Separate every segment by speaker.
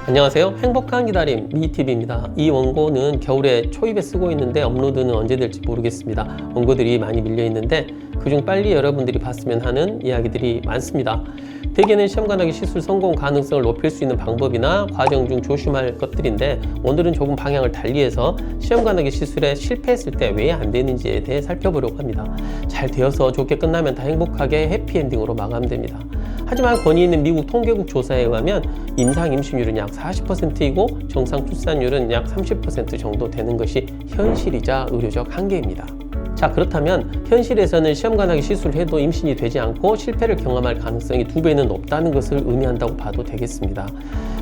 Speaker 1: 안녕하세요. 행복한 기다림 미TV입니다. 이 원고는 겨울에 초입에 쓰고 있는데 업로드는 언제 될지 모르겠습니다. 원고들이 많이 밀려 있는데 그중 빨리 여러분들이 봤으면 하는 이야기들이 많습니다. 대개는 시험 간하기 시술 성공 가능성을 높일 수 있는 방법이나 과정 중 조심할 것들인데 오늘은 조금 방향을 달리해서 시험 간하기 시술에 실패했을 때 왜 안 되는지에 대해 살펴보려고 합니다. 잘 되어서 좋게 끝나면 다 행복하게 해피엔딩으로 마감됩니다. 하지만 권위 있는 미국 통계국 조사에 의하면 임상 임신율은 약 40%이고 정상 출산율은 약 30% 정도 되는 것이 현실이자 의료적 한계입니다. 자, 그렇다면 현실에서는 시험 간하기 시술을 해도 임신이 되지 않고 실패를 경험할 가능성이 2배는 높다는 것을 의미한다고 봐도 되겠습니다.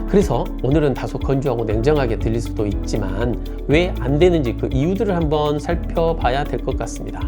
Speaker 1: 그래서 오늘은 다소 건조하고 냉정하게 들릴 수도 있지만 왜 안 되는지 그 이유들을 한번 살펴봐야 될 것 같습니다.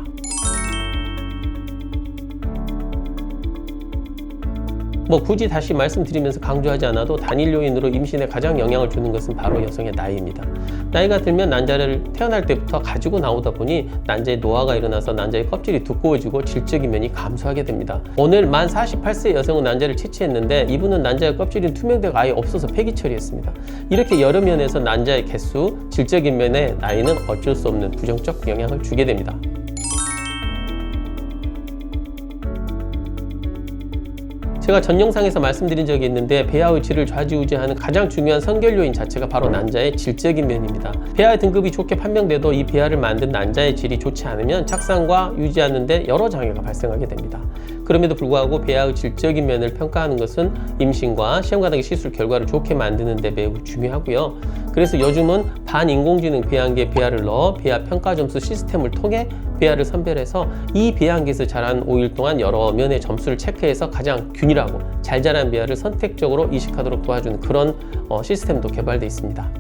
Speaker 1: 굳이 다시 말씀드리면서 강조하지 않아도 단일 요인으로 임신에 가장 영향을 주는 것은 바로 여성의 나이입니다. 나이가 들면 난자를 태어날 때부터 가지고 나오다 보니 난자의 노화가 일어나서 난자의 껍질이 두꺼워지고 질적인 면이 감소하게 됩니다. 오늘 만 48세 여성은 난자를 채취했는데 이분은 난자의 껍질이 투명대가 아예 없어서 폐기 처리했습니다. 이렇게 여러 면에서 난자의 개수, 질적인 면의 나이는 어쩔 수 없는 부정적 영향을 주게 됩니다. 제가 전 영상에서 말씀드린 적이 있는데 배아의 질을 좌지우지하는 가장 중요한 선결 요인 자체가 바로 난자의 질적인 면입니다. 배아의 등급이 좋게 판명돼도 이 배아를 만든 난자의 질이 좋지 않으면 착상과 유지하는 데 여러 장애가 발생하게 됩니다. 그럼에도 불구하고 배아의 질적인 면을 평가하는 것은 임신과 시험 간하기 시술 결과를 좋게 만드는 데 매우 중요하고요. 그래서 요즘은 반인공지능 배아기에 배아를 넣어 배아 평가 점수 시스템을 통해 배아를 선별해서 이 배아기에서 자란 5일 동안 여러 면의 점수를 체크해서 가장 균일하고 잘 자란 배아를 선택적으로 이식하도록 도와주는 그런 시스템도 개발되어 있습니다.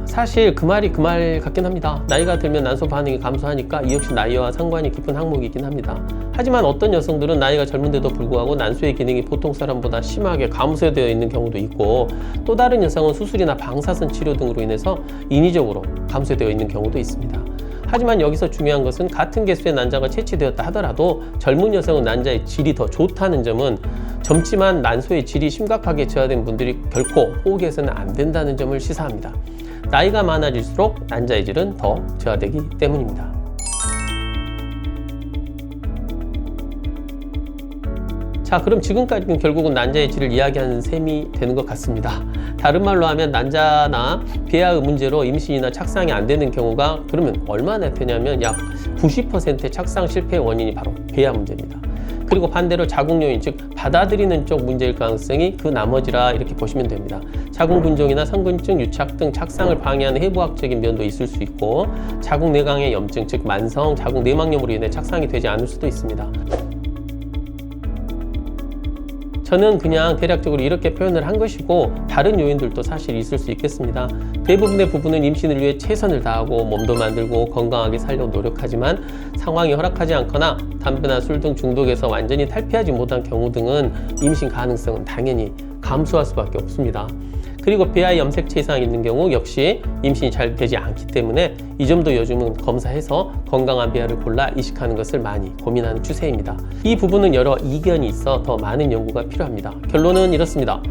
Speaker 1: 사실 그 말이 그 말 같긴 합니다. 나이가 들면 난소 반응이 감소하니까 이 역시 나이와 상관이 깊은 항목이긴 합니다. 하지만 어떤 여성들은 나이가 젊은데도 불구하고 난소의 기능이 보통 사람보다 심하게 감소되어 있는 경우도 있고 또 다른 여성은 수술이나 방사선 치료 등으로 인해서 인위적으로 감소되어 있는 경우도 있습니다. 하지만 여기서 중요한 것은 같은 개수의 난자가 채취되었다 하더라도 젊은 여성은 난자의 질이 더 좋다는 점은 젊지만 난소의 질이 심각하게 저하된 분들이 결코 포기해서는 안 된다는 점을 시사합니다. 나이가 많아질수록 난자의 질은 더 저하되기 때문입니다. 자, 그럼 지금까지는 결국은 난자의 질을 이야기하는 셈이 되는 것 같습니다. 다른 말로 하면 난자나 배아의 문제로 임신이나 착상이 안 되는 경우가 그러면 얼마나 되냐면 약 90%의 착상 실패의 원인이 바로 배아 문제입니다. 그리고 반대로 자궁 요인, 즉 받아들이는 쪽 문제일 가능성이 그 나머지라 이렇게 보시면 됩니다. 자궁 분종이나 성근증, 유착 등 착상을 방해하는 해부학적인 면도 있을 수 있고 자궁 내강의 염증, 즉 만성 자궁 내막염으로 인해 착상이 되지 않을 수도 있습니다. 저는 그냥 대략적으로 이렇게 표현을 한 것이고 다른 요인들도 사실 있을 수 있겠습니다. 대부분의 부부는 임신을 위해 최선을 다하고 몸도 만들고 건강하게 살려고 노력하지만 상황이 허락하지 않거나 담배나 술 등 중독에서 완전히 탈피하지 못한 경우 등은 임신 가능성은 당연히 감소할 수밖에 없습니다. 그리고 배아에 염색체 이상이 있는 경우 역시 임신이 잘 되지 않기 때문에 이 점도 요즘은 검사해서 건강한 배아를 골라 이식하는 것을 많이 고민하는 추세입니다. 이 부분은 여러 이견이 있어 더 많은 연구가 필요합니다. 결론은 이렇습니다.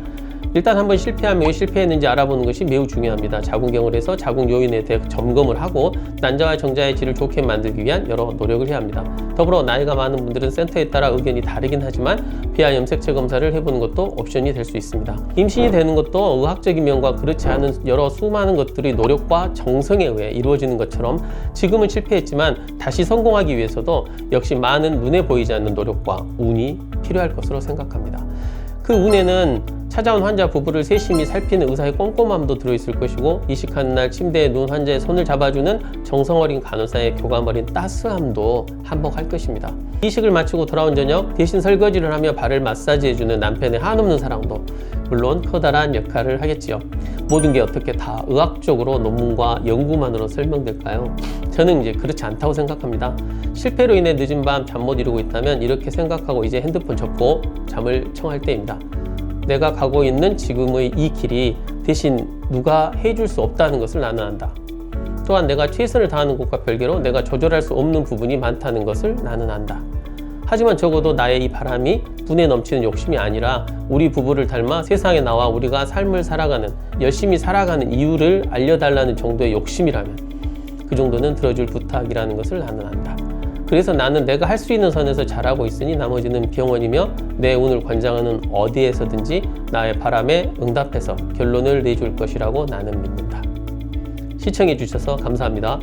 Speaker 1: 일단 한번 실패하면 왜 실패했는지 알아보는 것이 매우 중요합니다. 자궁경을 해서 자궁 요인에 대해 점검을 하고 난자와 정자의 질을 좋게 만들기 위한 여러 노력을 해야 합니다. 더불어 나이가 많은 분들은 센터에 따라 의견이 다르긴 하지만 배아 염색체 검사를 해보는 것도 옵션이 될 수 있습니다. 임신이 되는 것도 의학적인 면과 그렇지 않은 여러 수많은 것들이 노력과 정성에 의해 이루어지는 것처럼 지금은 실패했지만 다시 성공하기 위해서도 역시 많은 눈에 보이지 않는 노력과 운이 필요할 것으로 생각합니다. 그 운에는 찾아온 환자 부부를 세심히 살피는 의사의 꼼꼼함도 들어있을 것이고 이식하는 날 침대에 누운 환자의 손을 잡아주는 정성어린 간호사의 교감어린 따스함도 한몫할 것입니다. 이식을 마치고 돌아온 저녁 대신 설거지를 하며 발을 마사지해주는 남편의 한없는 사랑도 물론 커다란 역할을 하겠지요. 모든 게 어떻게 다 의학적으로 논문과 연구만으로 설명될까요? 저는 이제 그렇지 않다고 생각합니다. 실패로 인해 늦은 밤 잠 못 이루고 있다면 이렇게 생각하고 이제 핸드폰 접고 잠을 청할 때입니다. 내가 가고 있는 지금의 이 길이 대신 누가 해줄 수 없다는 것을 나는 안다. 또한 내가 최선을 다하는 것과 별개로 내가 조절할 수 없는 부분이 많다는 것을 나는 안다. 하지만 적어도 나의 이 바람이 분에 넘치는 욕심이 아니라 우리 부부를 닮아 세상에 나와 우리가 삶을 살아가는, 열심히 살아가는 이유를 알려달라는 정도의 욕심이라면 그 정도는 들어줄 부탁이라는 것을 나는 안다. 그래서 나는 내가 할 수 있는 선에서 잘하고 있으니 나머지는 병원이며 내 오늘 권장하는 어디에서든지 나의 바람에 응답해서 결론을 내줄 것이라고 나는 믿는다. 시청해 주셔서 감사합니다.